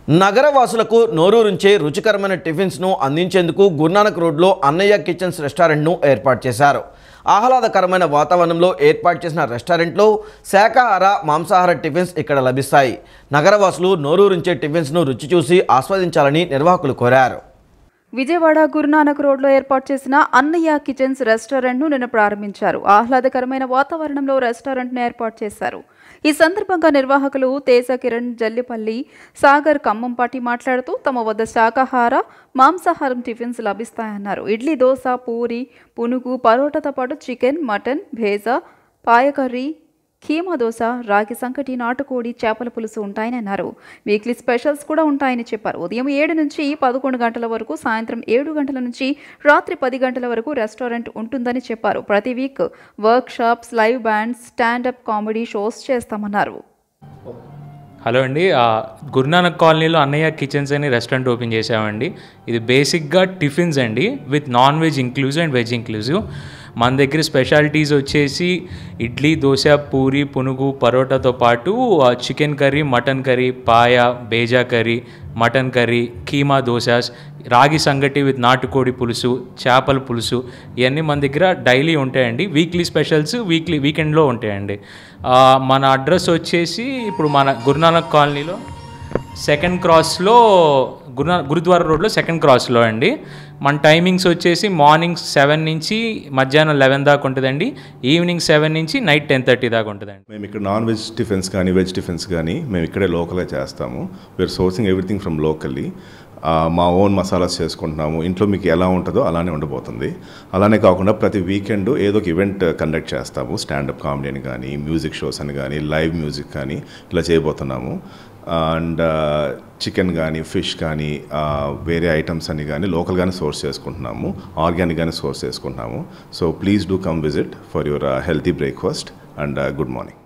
నగరవాసులకు నోరూరించే రుచికరమైన టిఫిన్స్ను అందించేందుకు గురునానక్ రోడ్లో అన్నయ్య కిచెన్స్ రెస్టారెంట్ను ఏర్పాటు చేశారు. ఆహ్లాదకరమైన వాతావరణంలో ఏర్పాటు చేసిన రెస్టారెంట్లో శాకాహార మాంసాహార టిఫిన్స్ ఇక్కడ లభిస్తాయి. నగరవాసులు నోరూరించే టిఫిన్స్ను రుచి చూసి ఆస్వాదించాలని నిర్వాహకులు కోరారు. విజయవాడ గురునానక్ రోడ్లో ఏర్పాటు చేసిన అన్నయ్య కిచెన్స్ రెస్టారెంట్ను నిన్న ప్రారంభించారు. ఆహ్లాదకరమైన వాతావరణంలో రెస్టారెంట్ను ఏర్పాటు చేశారు. ఈ సందర్భంగా నిర్వాహకులు తేజ కిరణ్ జల్లిపల్లి సాగర్ ఖమ్మంపాటి మాట్లాడుతూ తమ వద్ద శాకాహార మాంసాహారం టిఫిన్స్ లభిస్తాయన్నారు. ఇడ్లీ, దోశ, పూరి, పునుగు, పరోటాతో పాటు చికెన్, మటన్, భేజా, పాయ కర్రీ, కీమా దోశ, రాగి సంకటి, నాటుకోడి, చేపల పులుసు ఉంటాయని అన్నారు. వీక్లీ స్పెషల్స్ కూడా ఉంటాయని చెప్పారు. ఉదయం 7 నుంచి 11 గంటల వరకు, సాయంత్రం 7 గంటల నుంచి రాత్రి 10 గంటల వరకు రెస్టారెంట్ ఉంటుందని చెప్పారు. ప్రతి week workshops, live bands, stand up comedy shows చేస్తామన్నారు. హలో అండి, గురునానక్ కాలనీలో అన్నయ్య కిచెన్స్ అని రెస్టారెంట్ ఓపెన్ చేసామండి. ఇది బేసిక్గా టిఫిన్స్ అండి, with non veg inclusive and veg inclusive. మన దగ్గర స్పెషాలిటీస్ వచ్చేసి ఇడ్లీ, దోశ, పూరి, పునుగు, పరోటాతో పాటు chicken curry, mutton curry, paya, బేజా curry, mutton curry, keema dosas, రాగి సంగటి విత్ నాటుకోడి పులుసు, చేపల పులుసు, ఇవన్నీ మన దగ్గర డైలీ ఉంటాయండి. వీక్లీ స్పెషల్స్ వీకెండ్లో ఉంటాయండి. మన అడ్రస్ వచ్చేసి ఇప్పుడు మన గురునానక్ కాలనీలో సెకండ్ క్రాస్లో గురుద్వారా రోడ్లో సెకండ్ క్రాస్లో అండి. మన టైమింగ్స్ వచ్చేసి మార్నింగ్ 7 నుంచి మధ్యాహ్నం 11 దాకా ఉంటుందండి. ఈవినింగ్ 7 నుంచి నైట్ 10:30 దాకా ఉంటుందండి. మేము ఇక్కడ నాన్ వెజ్ టిఫిన్స్ కానీ వెజ్ టిఫిన్స్ కానీ మేము ఇక్కడే లోకల్గా చేస్తాము. We are sourcing everything from locally. మా ఓన్ మసాలాస్ చేసుకుంటున్నాము. ఇంట్లో మీకు ఎలా ఉంటుందో అలానే ఉండబోతుంది. అలానే కాకుండా ప్రతి వీకెండ్ ఏదో ఒక ఈవెంట్ కండక్ట్ చేస్తాము. స్టాండప్ కామెడీ అని కానీ, మ్యూజిక్ షోస్ అని కానీ, లైవ్ మ్యూజిక్ కానీ ఇలా చేయబోతున్నాము. అండ్ చికెన్ కానీ, ఫిష్ కానీ, వేరే ఐటమ్స్ అన్ని కానీ లోకల్గానే సోర్స్ చేసుకుంటున్నాము. ఆర్గానిక్గానే సోర్స్ చేసుకుంటున్నాము. So please do come visit for your healthy breakfast and good morning.